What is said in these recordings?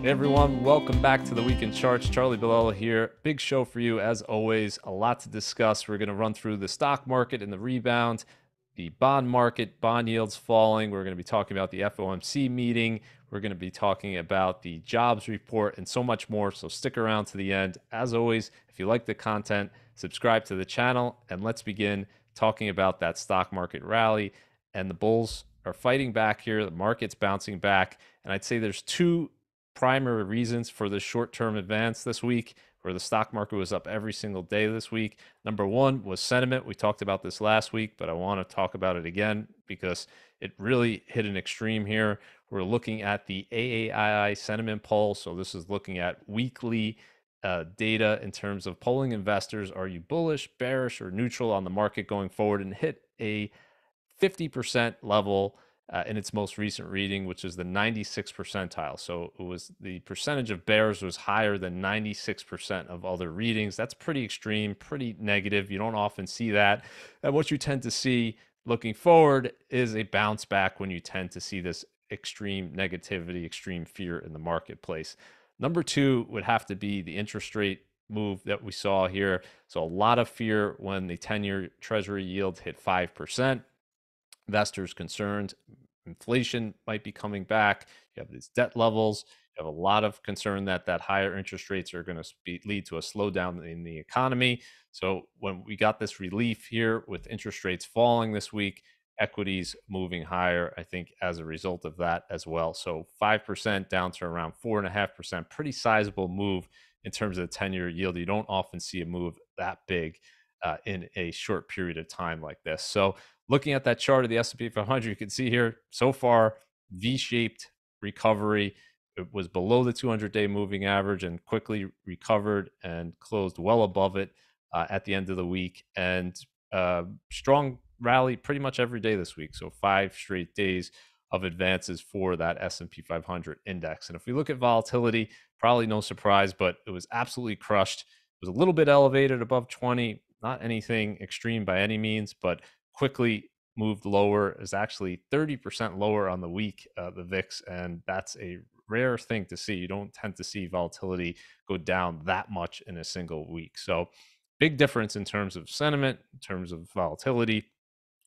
Hey everyone, welcome back to the Weekend Charts. Charlie Bilello here. Big show for you as always. A lot to discuss. We're going to run through the stock market and the rebound, the bond market, bond yields falling. We're going to be talking about the FOMC meeting. We're going to be talking about the jobs report and so much more. So stick around to the end. As always, if you like the content, subscribe to the channel and let's begin talking about that stock market rally. And the bulls are fighting back here. The market's bouncing back. And I'd say there's two primary reasons for the short-term advance this week, where the stock market was up every single day this week. Number one was sentiment. We talked about this last week, but I want to talk about it again because it really hit an extreme here. We're looking at the AAII sentiment poll. So this is looking at weekly data in terms of polling investors. Are you bullish, bearish, or neutral on the market going forward? And hit a 50% level in its most recent reading, which is the 96th percentile. So it was the percentage of bears was higher than 96% of other readings. That's pretty extreme, pretty negative. You don't often see that. And what you tend to see looking forward is a bounce back when you tend to see this extreme negativity, extreme fear in the marketplace. Number two would have to be the interest rate move that we saw here. So a lot of fear when the 10-year Treasury yield hit 5%. Investors concerned inflation might be coming back. You have these debt levels. You have a lot of concern that higher interest rates are going to lead to a slowdown in the economy. So when we got this relief here with interest rates falling this week, equities moving higher, I think, as a result of that as well. So 5% down to around 4.5%, pretty sizable move in terms of the 10-year yield. You don't often see a move that big in a short period of time like this. So looking at that chart of the S&P 500, you can see here so far V-shaped recovery. It was below the 200-day moving average and quickly recovered and closed well above it at the end of the week. And strong rally pretty much every day this week. So 5 straight days of advances for that S&P 500 index. And if we look at volatility, probably no surprise, but it was absolutely crushed. It was a little bit elevated above 20, not anything extreme by any means, but quickly moved lower. Is actually 30% lower on the week, the VIX, and that's a rare thing to see. You don't tend to see volatility go down that much in a single week. So big difference in terms of sentiment, in terms of volatility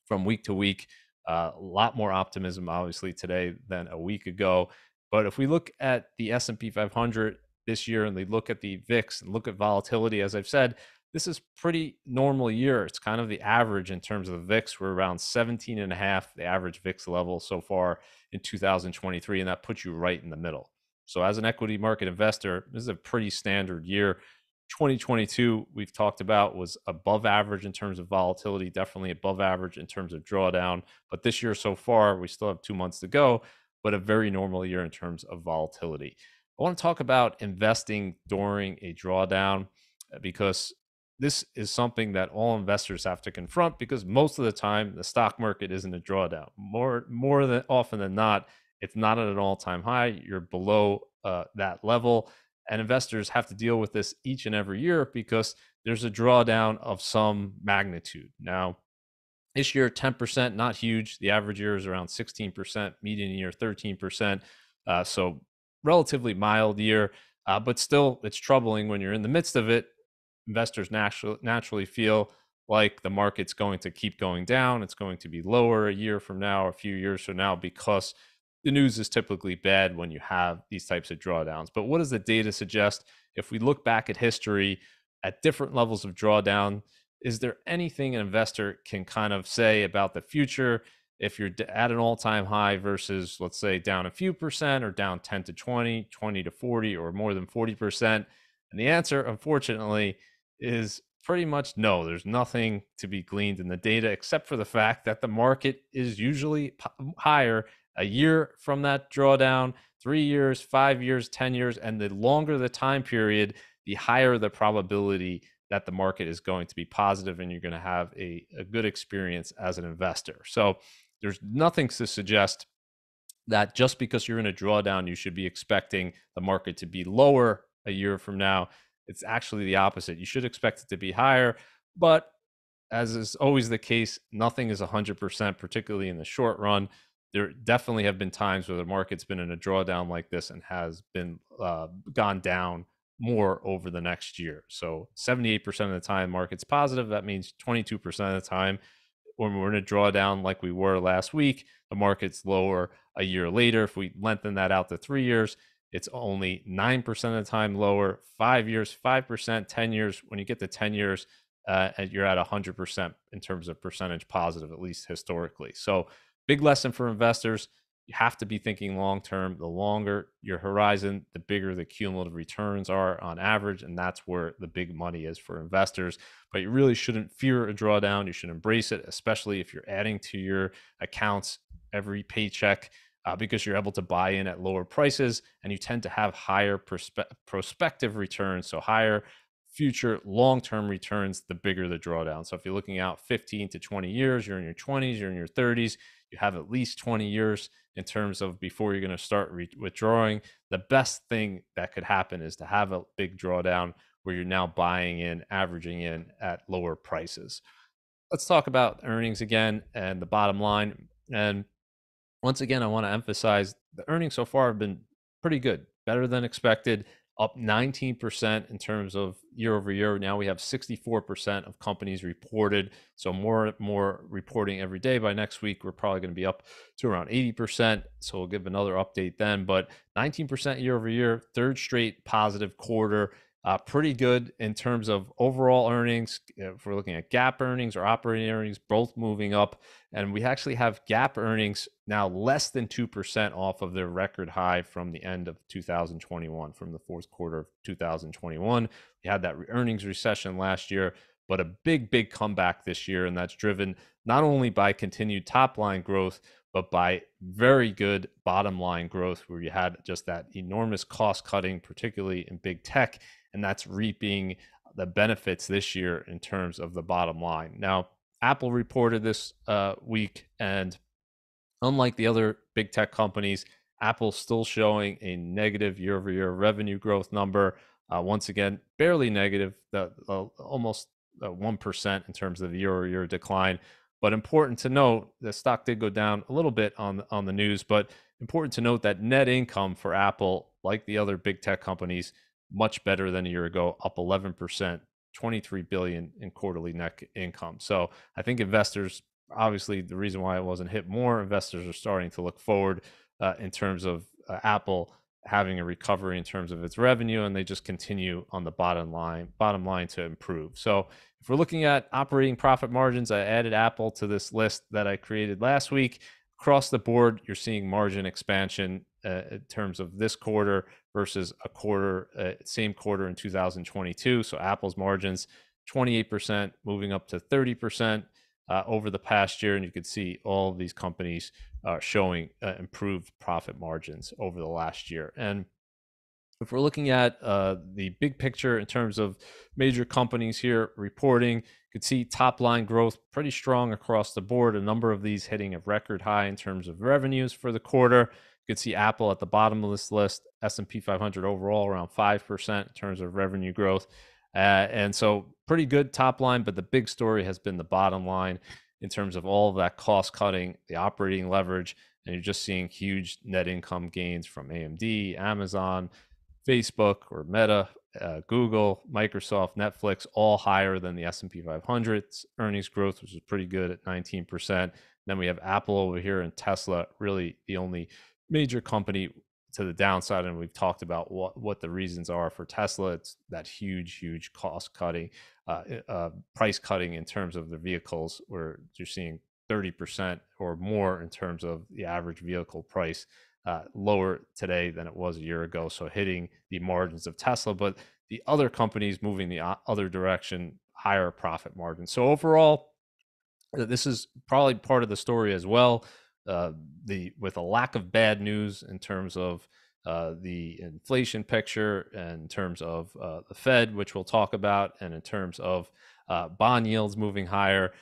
from week to week. A lot more optimism, obviously, today than a week ago. But if we look at the S&P 500 this year and we look at the VIX and look at volatility, as I've said, this is pretty normal year. It's kind of the average in terms of the VIX. We're around 17 and a half, the average VIX level so far in 2023, and that puts you right in the middle. So as an equity market investor, this is a pretty standard year. 2022, we've talked about, was above average in terms of volatility, definitely above average in terms of drawdown. But this year so far, we still have 2 months to go, but a very normal year in terms of volatility. I want to talk about investing during a drawdown because this is something that all investors have to confront, because most of the time the stock market isn't a drawdown. More than often than not, it's not at an all-time high. You're below that level. And investors have to deal with this each and every year because there's a drawdown of some magnitude. Now, this year, 10%, not huge. The average year is around 16%, median year 13%. So relatively mild year, but still it's troubling when you're in the midst of it. Investors naturally feel like the market's going to keep going down. It's going to be lower a year from now, or a few years from now, because the news is typically bad when you have these types of drawdowns. But what does the data suggest? If we look back at history at different levels of drawdown, is there anything an investor can kind of say about the future if you're at an all-time high versus, let's say, down a few percent, or down 10 to 20, 20 to 40, or more than 40%? And the answer, unfortunately, is pretty much no. There's nothing to be gleaned in the data except for the fact that the market is usually higher a year from that drawdown, 3 years, 5 years, 10 years, and the longer the time period, the higher the probability that the market is going to be positive and you're going to have a good experience as an investor. So there's nothing to suggest that just because you're in a drawdown, you should be expecting the market to be lower a year from now. It's actually the opposite. You should expect it to be higher, but as is always the case, nothing is 100%, particularly in the short run. there definitely have been times where the market's been in a drawdown like this and has been gone down more over the next year. So 78% of the time, market's positive. That means 22% of the time, when we're in a drawdown like we were last week, the market's lower a year later. If we lengthen that out to 3 years, it's only 9% of the time lower. 5 years, 5%, 10 years. When you get to 10 years, you're at 100% in terms of percentage positive, at least historically. So, big lesson for investors. You have to be thinking long term. The longer your horizon, the bigger the cumulative returns are on average. And that's where the big money is for investors. But you really shouldn't fear a drawdown. You should embrace it, especially if you're adding to your accounts every paycheck, because you're able to buy in at lower prices and you tend to have higher prospective returns. So, higher future long-term returns, the bigger the drawdown. So if you're looking out 15 to 20 years, you're in your 20s, you're in your 30s, you have at least 20 years in terms of before you're going to start withdrawing. The best thing that could happen is to have a big drawdown where you're now buying in, averaging in at lower prices. Let's talk about earnings again and the bottom line. And once again, I want to emphasize the earnings so far have been pretty good, better than expected, up 19% in terms of year over year. Now we have 64% of companies reported. So more reporting every day. By next week, we're probably going to be up to around 80%. So we'll give another update then. But 19% year over year, third straight positive quarter. Pretty good in terms of overall earnings. If we're looking at GAAP earnings or operating earnings, both moving up. And we actually have GAAP earnings now less than 2% off of their record high from the end of 2021, from the fourth quarter of 2021. We had that earnings recession last year, but a big comeback this year. And that's driven not only by continued top line growth, but by very good bottom line growth, where you had just that enormous cost cutting, particularly in big tech. And that's reaping the benefits this year in terms of the bottom line. Now, Apple reported this week, and unlike the other big tech companies, Apple's still showing a negative year-over-year revenue growth number. Once again, barely negative, almost 1% in terms of the year-over-year decline. But important to note, the stock did go down a little bit on the news, but important to note that net income for Apple, like the other big tech companies, much better than a year ago, up 11%, 23 billion in quarterly net income. So I think investors, obviously the reason why it wasn't hit more, investors are starting to look forward in terms of Apple having a recovery in terms of its revenue, and they just continue on the bottom line to improve. So if we're looking at operating profit margins, I added Apple to this list that I created last week. Across the board, you're seeing margin expansion in terms of this quarter versus a quarter, same quarter in 2022. So Apple's margins, 28%, moving up to 30% over the past year. And you can see all of these companies showing improved profit margins over the last year. And if we're looking at the big picture in terms of major companies here reporting, you can see top line growth pretty strong across the board. A number of these hitting a record high in terms of revenues for the quarter. You can see Apple at the bottom of this list, S&P 500 overall around 5% in terms of revenue growth. And so pretty good top line, but the big story has been the bottom line in terms of all of that cost cutting, the operating leverage, and you're just seeing huge net income gains from AMD, Amazon, Facebook or Meta, Google, Microsoft, Netflix, all higher than the S&P 500's earnings growth, which is pretty good at 19%. Then we have Apple over here and Tesla, really the only major company to the downside. And we've talked about what the reasons are for Tesla. It's that huge cost cutting, price cutting in terms of the vehicles, where you're seeing 30% or more in terms of the average vehicle price lower today than it was a year ago. So hitting the margins of Tesla, but the other companies moving the other direction, higher profit margins. So overall, this is probably part of the story as well. With a lack of bad news in terms of the inflation picture, and in terms of the Fed, which we'll talk about, and in terms of bond yields moving higher,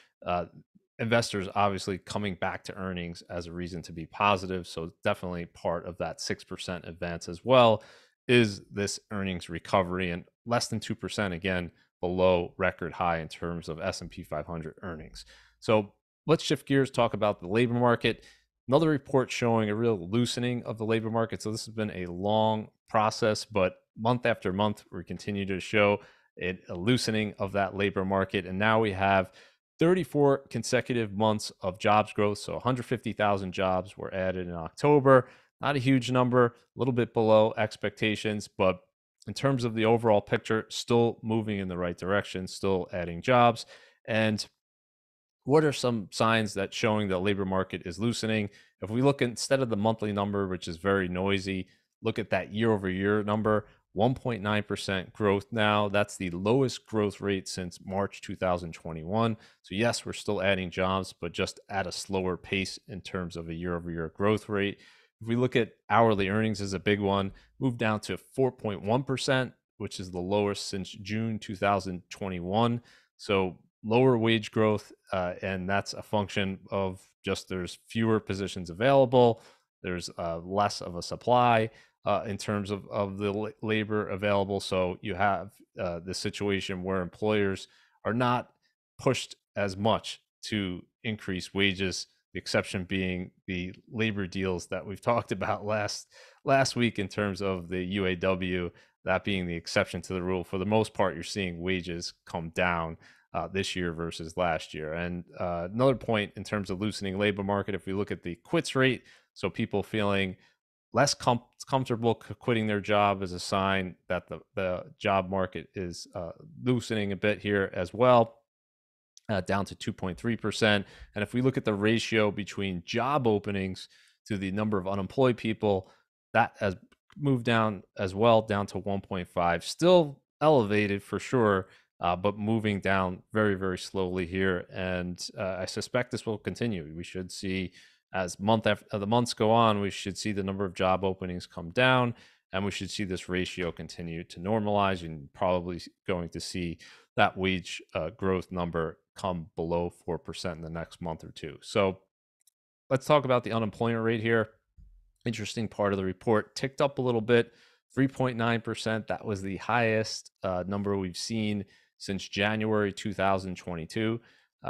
investors obviously coming back to earnings as a reason to be positive. So definitely part of that 6% advance as well is this earnings recovery, and less than 2% again below record high in terms of S&P 500 earnings. So let's shift gears, talk about the labor market. Another report showing a real loosening of the labor market. So this has been a long process, but month after month, we continue to show a loosening of that labor market. And now we have 34 consecutive months of jobs growth. So 150,000 jobs were added in October. Not a huge number, a little bit below expectations, but in terms of the overall picture, still moving in the right direction, still adding jobs. And what are some signs that showing the labor market is loosening? If we look instead of the monthly number, which is very noisy, look at that year over year number, 1.9% growth now. That's the lowest growth rate since March 2021. So, yes, we're still adding jobs, but just at a slower pace in terms of a year over year growth rate. If we look at hourly earnings as a big one, moved down to 4.1%, which is the lowest since June 2021. So, lower wage growth, and that's a function of just there's fewer positions available, there's less of a supply in terms of the labor available. So you have the situation where employers are not pushed as much to increase wages. The exception being the labor deals that we've talked about last week in terms of the UAW, that being the exception to the rule. For the most part, you're seeing wages come down this year versus last year. And another point in terms of loosening labor market, if we look at the quits rate, so people feeling less comfortable quitting their job is a sign that the job market is loosening a bit here as well. Down to 2.3%. And if we look at the ratio between job openings to the number of unemployed people, that has moved down as well, down to 1.5. Still elevated for sure, but moving down very, very slowly here. And I suspect this will continue. We should see, as the months go on, we should see the number of job openings come down, and we should see this ratio continue to normalize, and probably going to see that wage growth number come below 4% in the next month or two. So let's talk about the unemployment rate here. Interesting part of the report, ticked up a little bit, 3.9%. That was the highest number we've seen since January 2022.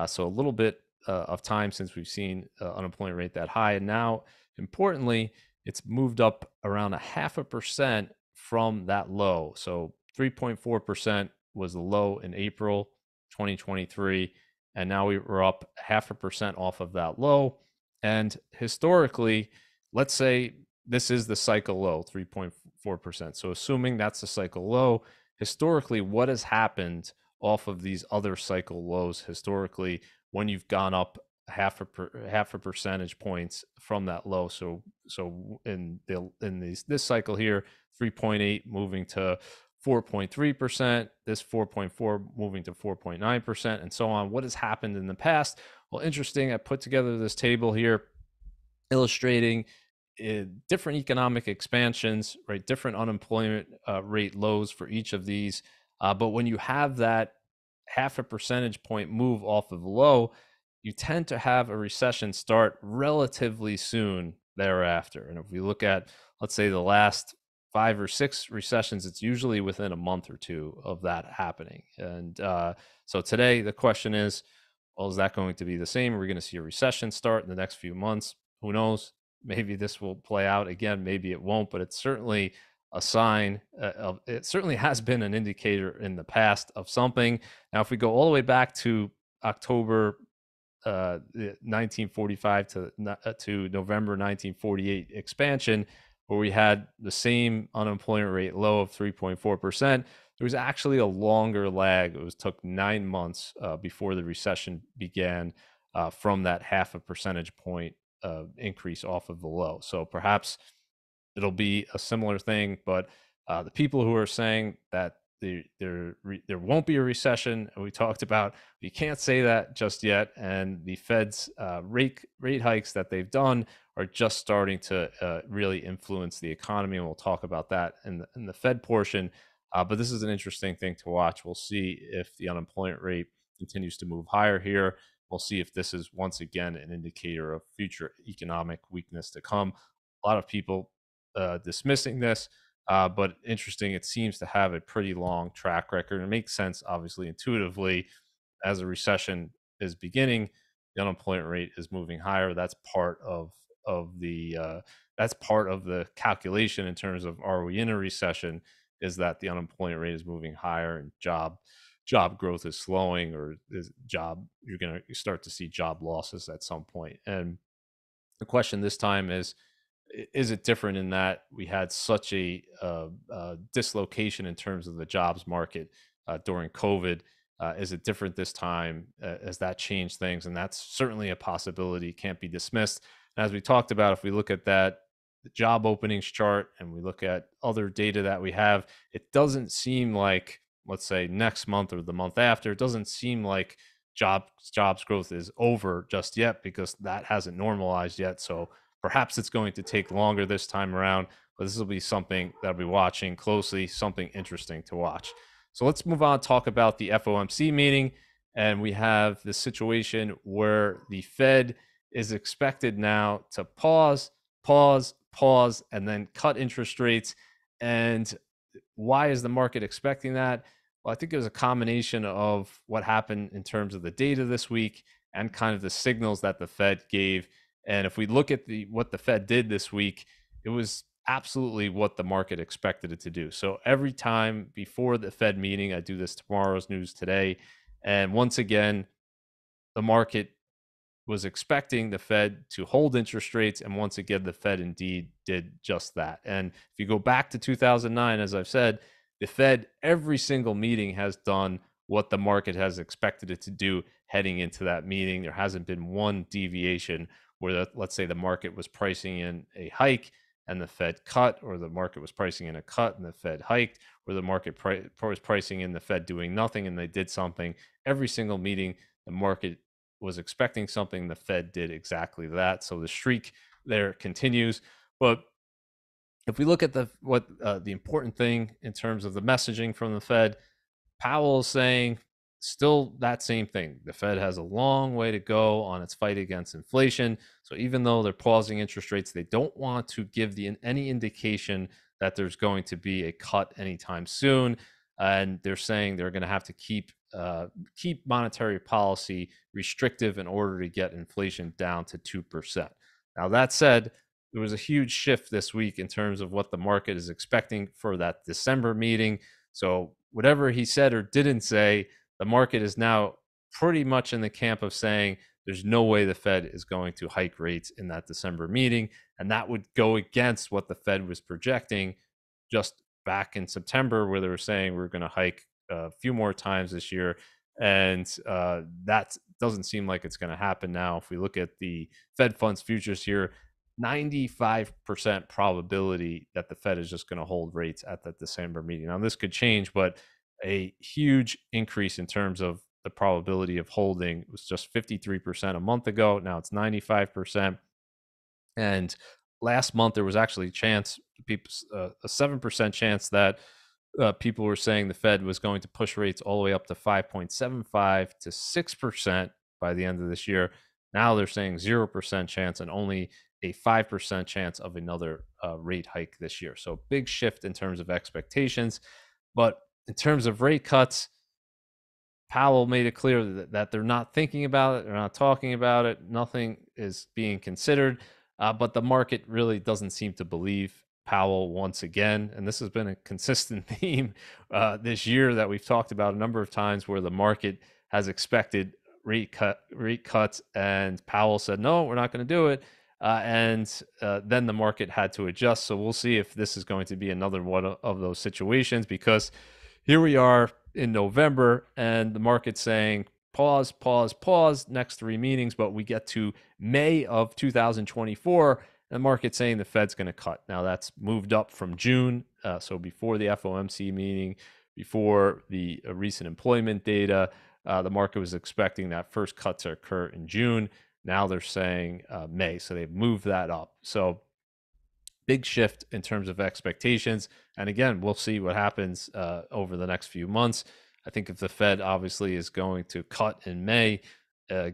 So a little bit of time since we've seen unemployment rate that high. And now, importantly, it's moved up around 0.5% from that low. So 3.4% was the low in April 2023. And now we're up 0.5% off of that low. And historically, let's say this is the cycle low, 3.4%. So assuming that's the cycle low, historically, what has happened off of these other cycle lows historically when you've gone up half a percentage points from that low? So in this cycle here, 3.8 moving to 4.3%, this 4.4 moving to 4.9%, and so on. What has happened in the past? Well, interesting. I put together this table here illustrating different economic expansions, right? Different unemployment rate lows for each of these. But when you have that 0.5 percentage point move off of the low, you tend to have a recession start relatively soon thereafter. And if we look at, let's say, the last 5 or 6 recessions, it's usually within a month or two of that happening. And so today the question is, well, is that going to be the same? Are we going to see a recession start in the next few months? Who knows? Maybe this will play out again. Maybe it won't, but it's certainly a sign of, it certainly has been an indicator in the past of something. Now, if we go all the way back to October 1945 to November 1948 expansion, where we had the same unemployment rate low of 3.4%, there was actually a longer lag. It took 9 months before the recession began from that 0.5 percentage point increase off of the low. So perhaps it'll be a similar thing, but the people who are saying that there won't be a recession, and we talked about, you can't say that just yet, and the Fed's rate hikes that they've done are just starting to really influence the economy, and we'll talk about that in the Fed portion. But this is an interesting thing to watch. We'll see if the unemployment rate continues to move higher here. We'll see if this is once again an indicator of future economic weakness to come. A lot of people dismissing this, but interesting. It seems to have a pretty long track record. It makes sense, obviously, intuitively. As a recession is beginning, the unemployment rate is moving higher. That's part of of the that's part of the calculation in terms of are we in a recession, is that the unemployment rate is moving higher and job growth is slowing, or is job you're going to start to see job losses at some point. And the question this time is it different in that we had such a dislocation in terms of the jobs market during COVID? Is it different this time? Has that changed things? And that's certainly a possibility, can't be dismissed. And as we talked about, if we look at that the job openings chart and we look at other data that we have, it doesn't seem like, let's say next month or the month after, it doesn't seem like jobs growth is over just yet, because that hasn't normalized yet. So perhaps it's going to take longer this time around, but this will be something that I'll be watching closely, something interesting to watch. So let's move on, talk about the FOMC meeting. And we have this situation where the Fed is expected now to pause, and then cut interest rates. And why is the market expecting that? Well, I think it was a combination of what happened in terms of the data this week and kind of the signals that the Fed gave. And if we look at what the Fed did this week, it was absolutely what the market expected it to do. So every time before the Fed meeting, I do this tomorrow's news today. And once again, the market was expecting the Fed to hold interest rates. And once again, the Fed indeed did just that. And if you go back to 2009, as I've said, the Fed, every single meeting has done what the market has expected it to do heading into that meeting. There hasn't been one deviation where, let's say, the market was pricing in a hike and the Fed cut, or the market was pricing in a cut and the Fed hiked, or the market was pricing in the Fed doing nothing and they did something. Every single meeting, the market was expecting something, the Fed did exactly that. So the streak there continues. But if we look at the important thing in terms of the messaging from the Fed, Powell is saying still that same thing. The Fed has a long way to go on its fight against inflation. So even though they're pausing interest rates, they don't want to give any indication that there's going to be a cut anytime soon. And they're saying they're going to have to keep monetary policy restrictive in order to get inflation down to 2%. Now, that said, there was a huge shift this week in terms of what the market is expecting for that December meeting. So whatever he said or didn't say, the market is now pretty much in the camp of saying there's no way the Fed is going to hike rates in that December meeting. And that would go against what the Fed was projecting just back in September, where they were saying we're going to hike a few more times this year. And that doesn't seem like it's going to happen now. If we look at the Fed funds futures here, 95% probability that the Fed is just going to hold rates at the December meeting. Now, this could change, but a huge increase in terms of the probability of holding. It was just 53% a month ago. Now it's 95%. And last month, there was actually a 7% chance that people were saying the Fed was going to push rates all the way up to 5.75 to 6% by the end of this year. Now they're saying 0% chance and only a 5% chance of another rate hike this year. So big shift in terms of expectations. But in terms of rate cuts, Powell made it clear that they're not thinking about it, they're not talking about it, nothing is being considered. But the market really doesn't seem to believe Powell once again. And this has been a consistent theme this year that we've talked about a number of times, where the market has expected rate cuts, and Powell said, no, we're not going to do it. And then the market had to adjust. So we'll see if this is going to be another one of those situations, because here we are in November and the market's saying pause, next three meetings, but we get to May of 2024, and the market's saying the Fed's going to cut. Now that's moved up from June, so before the FOMC meeting, before the recent employment data, the market was expecting that first cut to occur in June. Now they're saying May, so they've moved that up. So big shift in terms of expectations. And again, we'll see what happens over the next few months. I think if the Fed obviously is going to cut in May,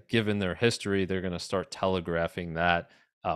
given their history, they're going to start telegraphing that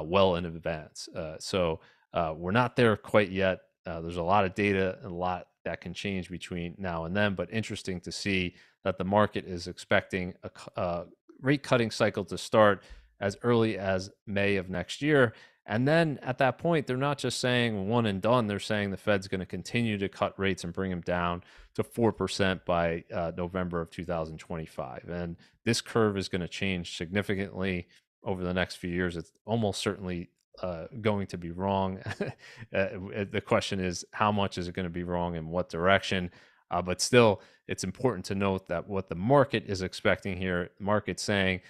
well in advance. So we're not there quite yet. There's a lot of data and a lot that can change between now and then, but interesting to see that the market is expecting a rate cutting cycle to start as early as May of next year. And then at that point, they're not just saying one and done. They're saying the Fed's going to continue to cut rates and bring them down to 4% by November of 2025. And this curve is going to change significantly over the next few years. It's almost certainly going to be wrong. The question is, how much is it going to be wrong and what direction? But still, it's important to note that what the market is expecting here, the market's saying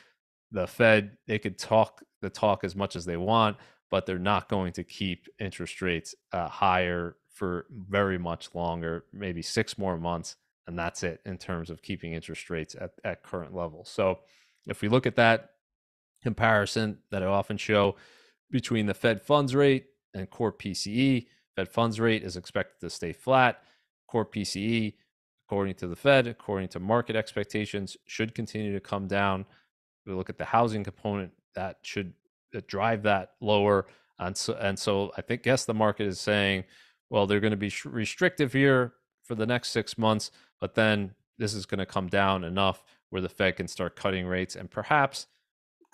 the Fed, they could talk the talk as much as they want, but they're not going to keep interest rates higher for very much longer, maybe 6 more months, and that's it in terms of keeping interest rates at current levels. So if we look at that comparison that I often show between the Fed funds rate and core PCE, Fed funds rate is expected to stay flat. Core PCE, according to the Fed, according to market expectations, should continue to come down. We look at the housing component, that should drive that lower. And so I guess the market is saying, well, they're going to be restrictive here for the next 6 months, but then this is going to come down enough where the Fed can start cutting rates, and perhaps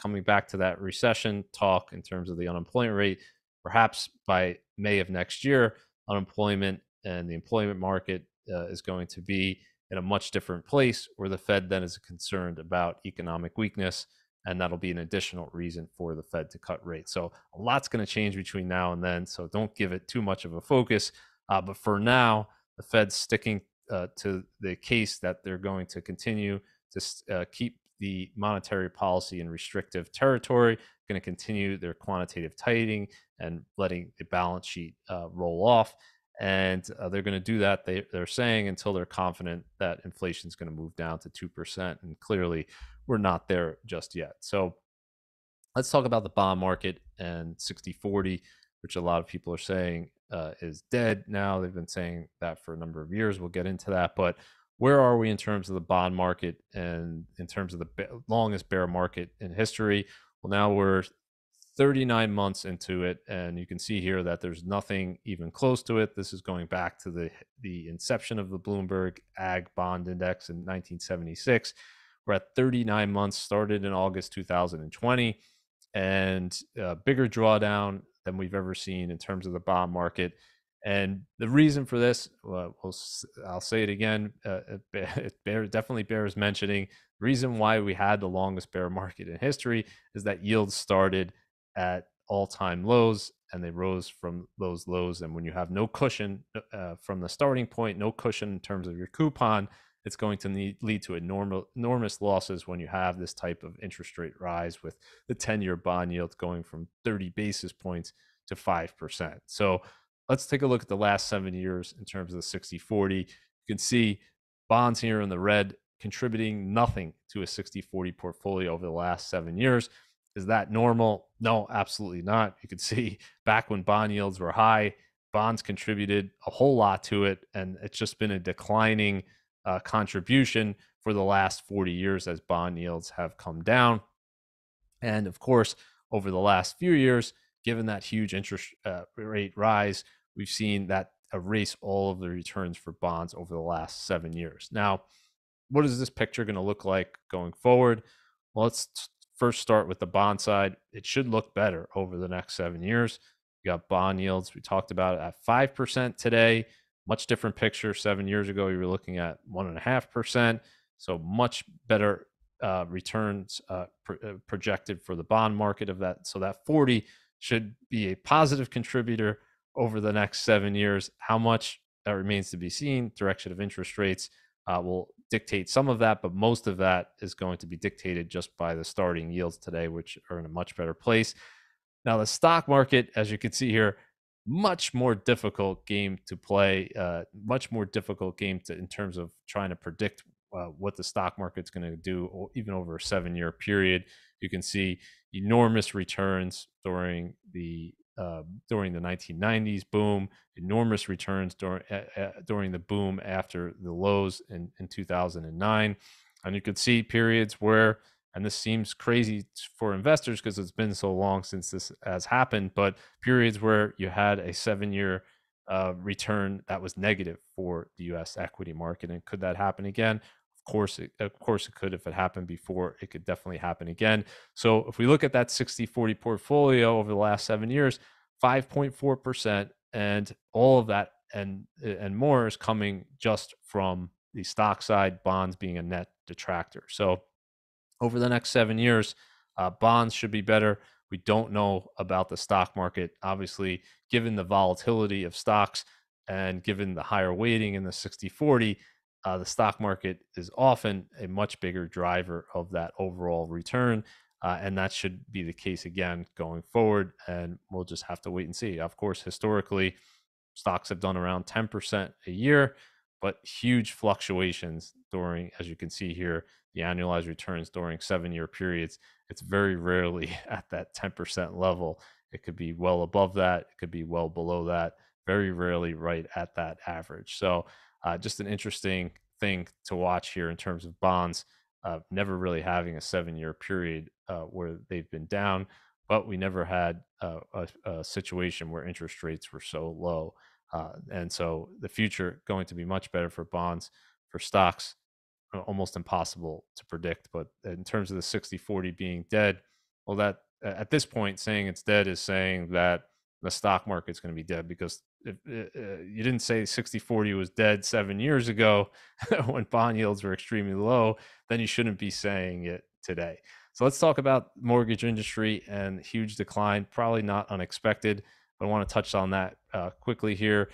coming back to that recession talk in terms of the unemployment rate, perhaps by May of next year, unemployment and the employment market is going to be in a much different place, where the Fed then is concerned about economic weakness, and that'll be an additional reason for the Fed to cut rates. So a lot's going to change between now and then, so don't give it too much of a focus. But for now, the Fed's sticking to the case that they're going to continue to keep the monetary policy in restrictive territory, going to continue their quantitative tightening and letting the balance sheet roll off. And they're going to do that, they're saying, until they're confident that inflation is going to move down to 2%. And clearly, we're not there just yet. So let's talk about the bond market and 60-40, which a lot of people are saying is dead now. They've been saying that for a number of years. We'll get into that. But where are we in terms of the bond market and in terms of the longest bear market in history? Well, now we're 39 months into it, and you can see here that there's nothing even close to it. This is going back to the inception of the Bloomberg Ag Bond Index in 1976. We're at 39 months, started in August 2020, and a bigger drawdown than we've ever seen in terms of the bond market. And the reason for this, I'll say it again, it definitely bears mentioning. The reason why we had the longest bear market in history is that yields started at all-time lows, and they rose from those lows. And when you have no cushion from the starting point, no cushion in terms of your coupon, it's going to lead to enormous losses when you have this type of interest rate rise, with the 10-year bond yield going from 30 basis points to 5%. So let's take a look at the last 7 years in terms of the 60-40. You can see bonds here in the red contributing nothing to a 60-40 portfolio over the last 7 years. Is that normal? No, absolutely not. You can see back when bond yields were high, bonds contributed a whole lot to it, and it's just been a declining contribution for the last 40 years as bond yields have come down. And of course, over the last few years, given that huge interest rate rise, we've seen that erase all of the returns for bonds over the last 7 years. Now, what is this picture going to look like going forward? Well, let's first start with the bond side. It should look better over the next 7 years. You got bond yields, we talked about it, at 5% today. Much different picture. 7 years ago, you were looking at 1.5%. So much better returns projected for the bond market of that. So that 40 should be a positive contributor over the next 7 years. How much, that remains to be seen. Direction of interest rates will dictate some of that, but most of that is going to be dictated just by the starting yields today, which are in a much better place. Now, the stock market, as you can see here, much more difficult game to play, much more difficult game in terms of trying to predict what the stock market's going to do, even over a 7-year period. You can see enormous returns during the 1990s boom, enormous returns during the boom after the lows in 2009. And you could see periods where, and this seems crazy for investors because it's been so long since this has happened, but periods where you had a 7-year return that was negative for the U.S. equity market. And could that happen again? Of Of course, it could. If it happened before, it could definitely happen again. So if we look at that 60-40 portfolio over the last 7 years, 5.4%, and all of that and more is coming just from the stock side, bonds being a net detractor. So over the next 7 years, bonds should be better. We don't know about the stock market. Obviously, given the volatility of stocks and given the higher weighting in the 60-40, the stock market is often a much bigger driver of that overall return. And that should be the case again going forward. And we'll just have to wait and see. Of course, historically, stocks have done around 10% a year, but huge fluctuations during, as you can see here, the annualized returns during 7 year periods. It's very rarely at that 10% level. It could be well above that, it could be well below that, very rarely right at that average. So, just an interesting thing to watch here in terms of bonds. Never really having a 7 year period where they've been down, but we never had a situation where interest rates were so low. And so the future going to be much better for bonds. For stocks, almost impossible to predict. But in terms of the 60-40 being dead, well, that at this point, saying it's dead is saying that the stock market's going to be dead, because if you didn't say 60-40 was dead 7 years ago when bond yields were extremely low, then you shouldn't be saying it today. So let's talk about mortgage industry and huge decline, probably not unexpected, but I want to touch on that quickly here.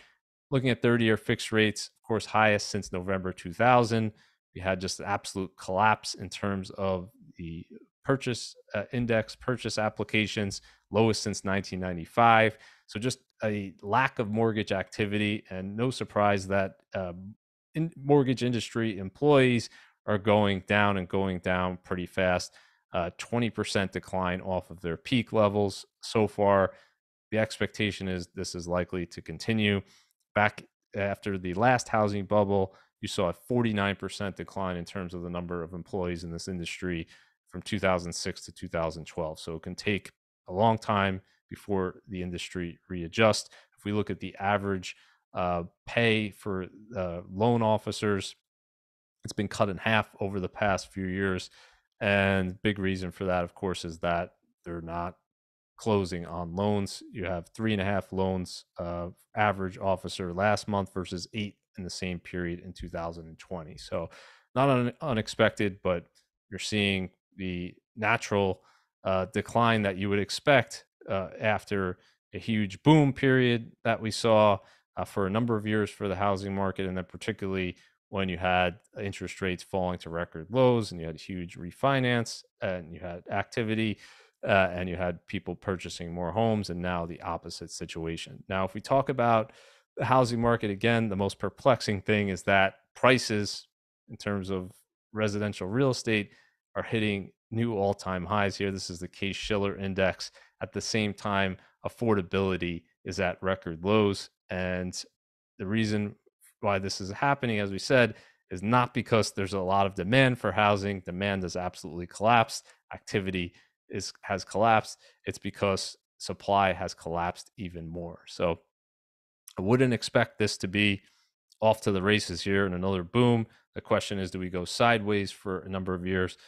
Looking at 30-year fixed rates, of course, highest since November 2000. We had just an absolute collapse in terms of the purchase index, purchase applications, lowest since 1995. So just a lack of mortgage activity, and no surprise that mortgage industry employees are going down and going down pretty fast. 20% decline off of their peak levels so far. The expectation is this is likely to continue. Back after the last housing bubble, you saw a 49% decline in terms of the number of employees in this industry from 2006 to 2012. So it can take a long time before the industry readjusts. If we look at the average pay for loan officers, it's been cut in half over the past few years. And big reason for that, of course, is that they're not closing on loans. You have 3.5 loans average officer last month versus 8 in the same period in 2020. So not unexpected, but you're seeing the natural decline that you would expect after a huge boom period that we saw for a number of years for the housing market, and then particularly when you had interest rates falling to record lows and you had huge refinance and you had activity and you had people purchasing more homes, and now the opposite situation. Now, if we talk about the housing market again, the most perplexing thing is that prices in terms of residential real estate are hitting new all-time highs here. This is the Case-Shiller index. At the same time, affordability is at record lows. And the reason why this is happening, as we said, is not because there's a lot of demand for housing. Demand has absolutely collapsed. Activity has collapsed. It's because supply has collapsed even more. So I wouldn't expect this to be off to the races here and another boom. The question is, do we go sideways for a number of years,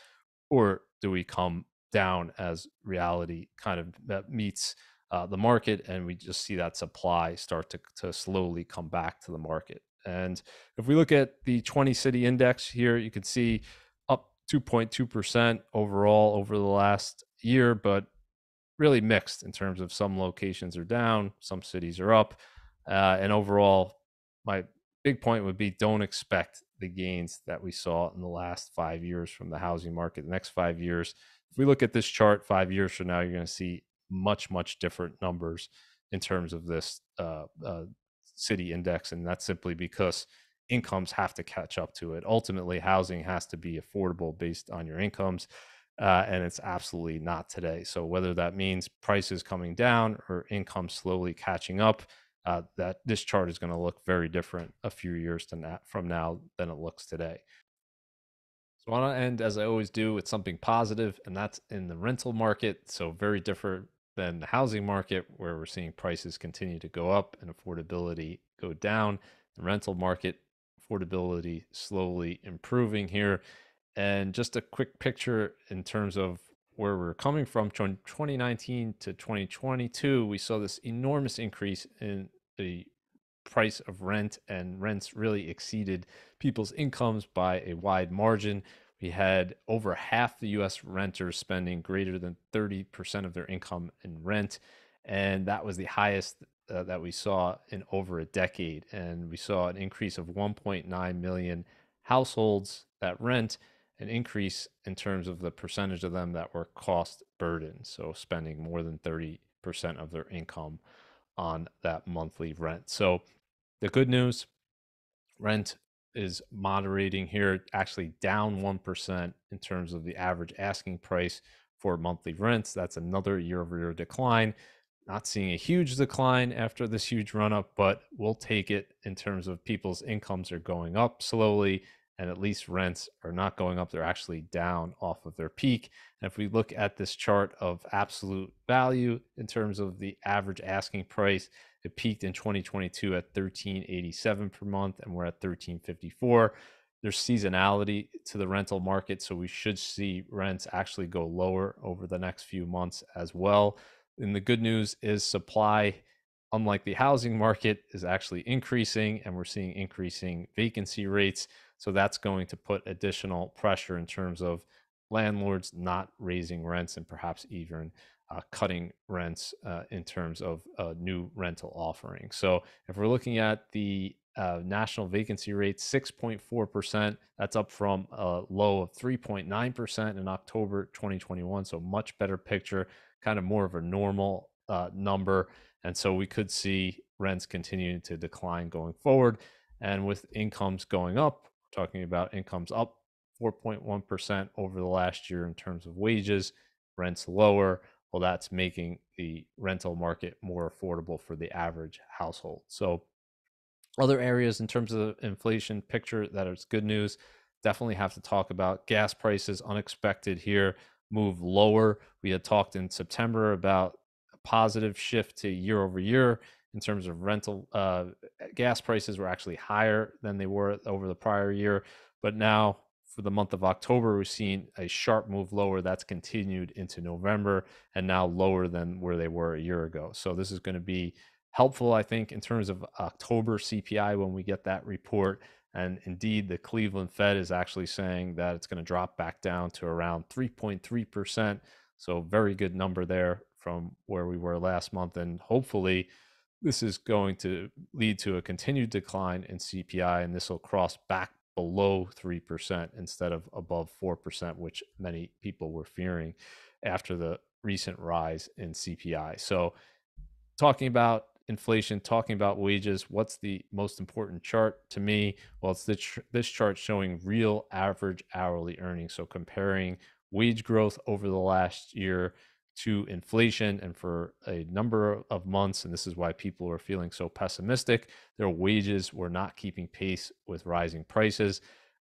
or do we come down as reality kind of meets the market, and we just see that supply start to slowly come back to the market? And if we look at the 20 city index here, you can see up 2.2% overall over the last year, but really mixed in terms of some locations are down, some cities are up. And overall, my big point would be don't expect the gains that we saw in the last 5 years from the housing market. The next 5 years, if we look at this chart 5 years from now, you're going to see much, much different numbers in terms of this city index. And that's simply because incomes have to catch up to it. Ultimately, housing has to be affordable based on your incomes. And it's absolutely not today. So whether that means prices coming down or income slowly catching up, that this chart is going to look very different a few years from now than it looks today. So I want to end, as I always do, with something positive, and that's in the rental market. So very different than the housing market, where we're seeing prices continue to go up and affordability go down. The rental market affordability slowly improving here. And just a quick picture in terms of where we're coming from 2019 to 2022, we saw this enormous increase in the price of rent, and rents really exceeded people's incomes by a wide margin. We had over half the US renters spending greater than 30% of their income in rent, and that was the highest that we saw in over a decade. And we saw an increase of 1.9 million households that rent, an increase in terms of the percentage of them that were cost burdened, so spending more than 30% of their income on that monthly rent. So the good news, rent is moderating here, actually down 1% in terms of the average asking price for monthly rents. That's another year-over-year decline. Not seeing a huge decline after this huge run up, but we'll take it in terms of people's incomes are going up slowly, and at least rents are not going up. They're actually down off of their peak. And if we look at this chart of absolute value in terms of the average asking price, it peaked in 2022 at $13.87 per month, and we're at $13.54. There's seasonality to the rental market, so we should see rents actually go lower over the next few months as well. And the good news is supply, unlike the housing market, is actually increasing, and we're seeing increasing vacancy rates. So that's going to put additional pressure in terms of landlords not raising rents and perhaps even cutting rents in terms of new rental offerings. So if we're looking at the national vacancy rate, 6.4%, that's up from a low of 3.9% in October 2021. So much better picture, kind of more of a normal number. And so we could see rents continuing to decline going forward. And with incomes going up, we're talking about incomes up 4.1% over the last year in terms of wages, rents lower. Well, that's making the rental market more affordable for the average household. So other areas in terms of the inflation picture that is good news, definitely have to talk about gas prices. Unexpected here, move lower. We had talked in September about a positive shift to year over year in terms of rental gas prices were actually higher than they were over the prior year. But now for the month of October, we've seen a sharp move lower. That's continued into November and now lower than where they were a year ago. So this is going to be helpful, I think, in terms of October CPI when we get that report. And indeed, the Cleveland Fed is actually saying that it's going to drop back down to around 3.3%. So very good number there from where we were last month. And hopefully this is going to lead to a continued decline in CPI, and this will cross back below 3% instead of above 4%, which many people were fearing after the recent rise in CPI. So talking about inflation, talking about wages, what's the most important chart to me? Well, it's this chart showing real average hourly earnings. So comparing wage growth over the last year to inflation, and for a number of months, and this is why people are feeling so pessimistic, their wages were not keeping pace with rising prices.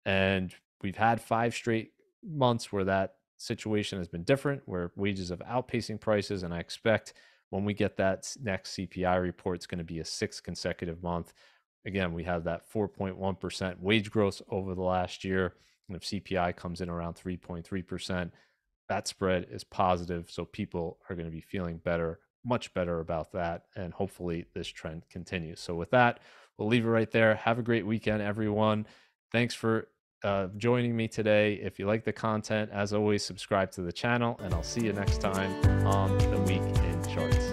And we've had 5 straight months where that situation has been different, where wages have outpacing prices, and I expect when we get that next CPI report, it's going to be a 6th consecutive month. Again, we have that 4.1% wage growth over the last year. And if CPI comes in around 3.3%, that spread is positive. So people are going to be feeling better, much better about that. And hopefully this trend continues. So with that, we'll leave it right there. Have a great weekend, everyone. Thanks for joining me today. If you like the content, as always, subscribe to the channel, and I'll see you next time on the Week in Charts.